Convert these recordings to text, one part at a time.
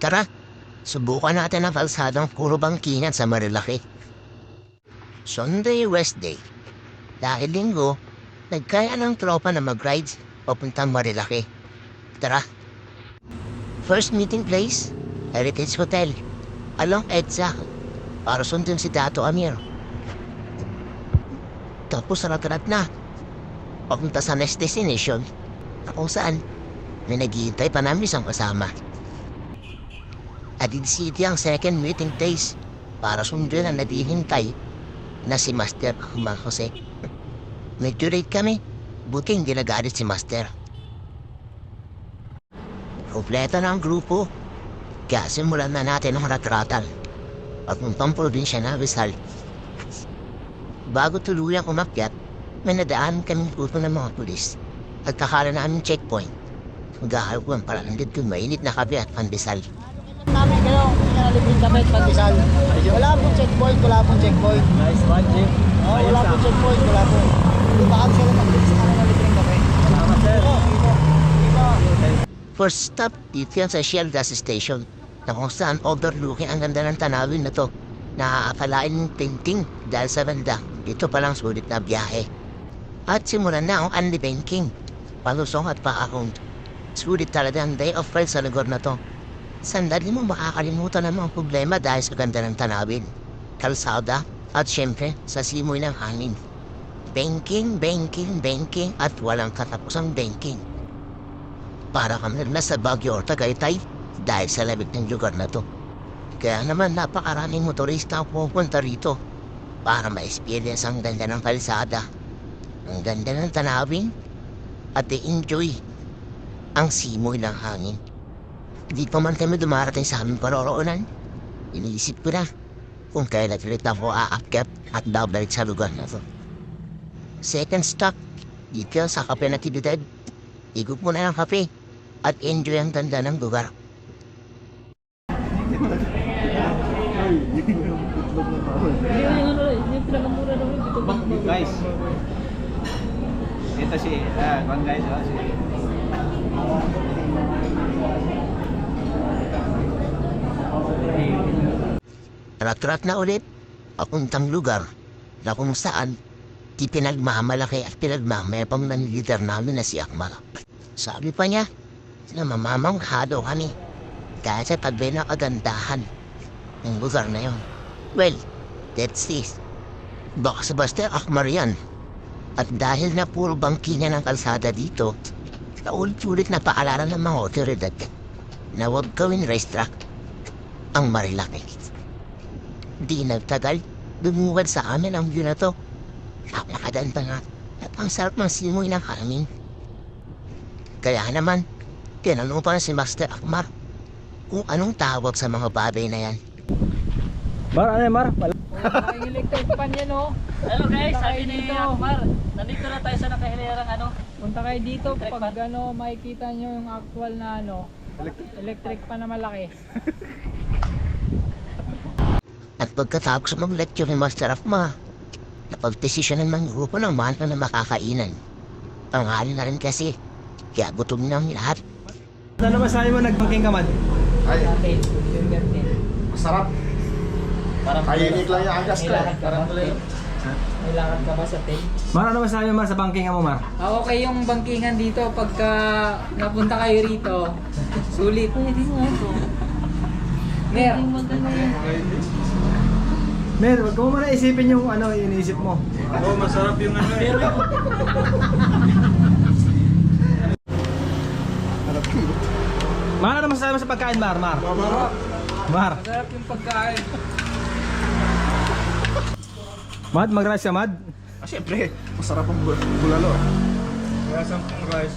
Tara, subukan natin ang kalsadang puro bangkingan sa Marilaki. Sunday, Wednesday. Dahil linggo, nagkaya ng tropa na mag-rides papuntang Marilaki. Tara. First meeting place, Heritage Hotel, along EDSA, para sundin si Dato Amir. Tapos sarat-sarat na, papunta sa next destination, na kung saan may naghihintay pa namin isang kasama. Adid City ang second meeting place para sundin ang naghihintay na si Master Ahmad Jose. Medyo late kami, buti hindi nagalit si Master. Kompleto na ang grupo, kaya simulan na natin ang ratratan papuntang probinsya na Rizal. Bago tuluyang umakyat, may nadaan kaming grupo ng mga pulis at kakala namin checkpoint. Maghahalpuan para nandit kung mainit na kape at pandesal. Namin kayo, inalibig kami at pandesal. Wala pong checkpoint, wala pong checkpoint. Nice one, Jim. Oh, wala pong checkpoint, wala pong. Baka sila mag-bilis na kami nalibig kape. Salamat, sir. First stop, dito yan sa Shell Gas Station na kung saan overlooking ang ganda ng tanawin na to. Nakakapalain ng painting dahil sa banda. Dito palang sulit na biyahe. At simulan na ang only banking. Palusong at pa-account. Sulit talaga ang day of ride sa lugar na to. Sandali mo makakalimutan ang mga problema dahil sa ganda ng tanawin, kalsada, at syempre sa simoy ng hangin. Banking, banking, banking, at walang katapusang banking. Para kami nasa Baguio or Tagaytay dahil sa lamig ng lugar na to. Kaya naman napakaraming motorista ang pupunta rito para ma-experience ang ganda ng kalsada, ang ganda ng tanawin, at i-enjoy ang simoy ng hangin. Di pa man kami dumarating sa aming paroroonan, iniisip ko na kung kailan ulit ako aakyat at babalik sa lugar na to. Second stop, dito sa Kape Natividad. Igup mo na ng kape at enjoy ang ganda ng lugar. Guys, ito si, one guys, si Rat-rat na ulit, papuntang lugar na kung saan di pinagmamalaki at pinagmamayapang ng leader namin na si Akmal. Sabi pa niya, na mamamanghado kami dahil sa tabi ng kagandahan ng lugar na yon. Well, that's it. Baka sa Master Akmal yan. At dahil na puro bangkingan ng kalsada dito, naulit-ulit na paalala ng mga otoridad na huwag gawin racetrack ang Marilaki. Di nagtagal, dumungad sa amin ang view na to. Napakaganda nga at ang sarap ng simoy ng hangin. Kaya naman, tinanong pa na si Master Akmal kung anong tawag sa mga babay na yan. Mar, ano yan, Mar? Ang electric pan yan, oh. Hello guys, Punta sabi kayo ni dito. Akmar, nandito na tayo sa nakahilirang ano. Punta kayo dito, Electric pag pan. ano, makikita nyo yung actual na ano, electric pan na malaki. At pagkatapos mag-lecture ni Master Akmal, napag-desisyonan ng grupo ng mahal na makakainan. Pangalan na rin kasi, kaya gutom na ang lahat. Ano masabi mo nagbangking ka, Mad? Ay, Dati, masarap. Parang Kayinig lang yung agas ko. Parang tuloy. may lakad ka ba sa tape? Mar, ano masabi mo, Mar, sa bangking mo, Mar? Okay yung bangkingan dito pagka napunta kayo rito. Sulit. Pwede nga ito. Mer, Mer, wag mo muna isipin yung ano, iniisip mo. Oo, masarap yung ano eh. Mar, ano masasabi mo sa pagkain, Mar? Mar? Mar? masarap yung pagkain. Mad, mag-rice ka, Mad? Ah, syempre, masarap ang bulalo. Kaya sampung rice.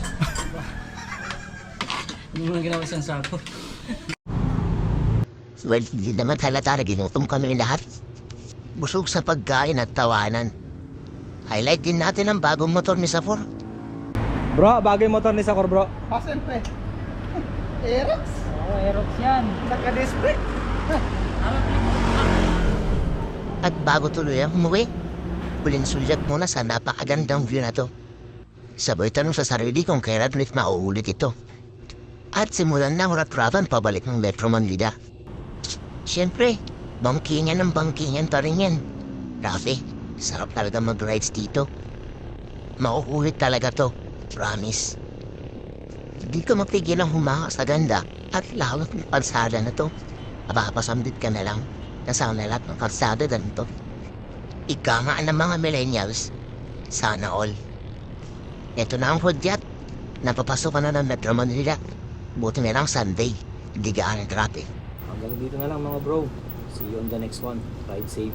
Hindi mo na ginawa siyang sako. Well, hindi naman halata na ginutom kami lahat. Busog sa pagkain at tawanan. Highlight din natin ang bagong motor ni Safor. Bro, bagay motor ni Sakor, bro. Ah, syempre. Aerox. Oo, Aerox yan. Naka-disc brake. At bago tuloy ang umuwi, huling sulyap muna sa napakagandang view na to. Sabay tanong sa sarili kung kailan ulit mauulit ito. At simulan na huratrapan pabalik ng Metro Manila. Siyempre, bangkingan ng bangkingan pa rin yan. Rafi, sarap talaga mag-rides dito. Mauulit talaga to, promise. Di ko mapigil ang humaka sa ganda at lawak ng kalsada na to. Mapapasamdit ka na lang na sana lahat ng kalsada ganito. Ika nga ng mga millennials, sana all. Ito na ang hudyat. Napapasok ka na ng Metro Manila. Buti na lang Sunday, hindi gaan ang traffic. Hanggang dito na lang mga bro. See you on the next one. Ride safe.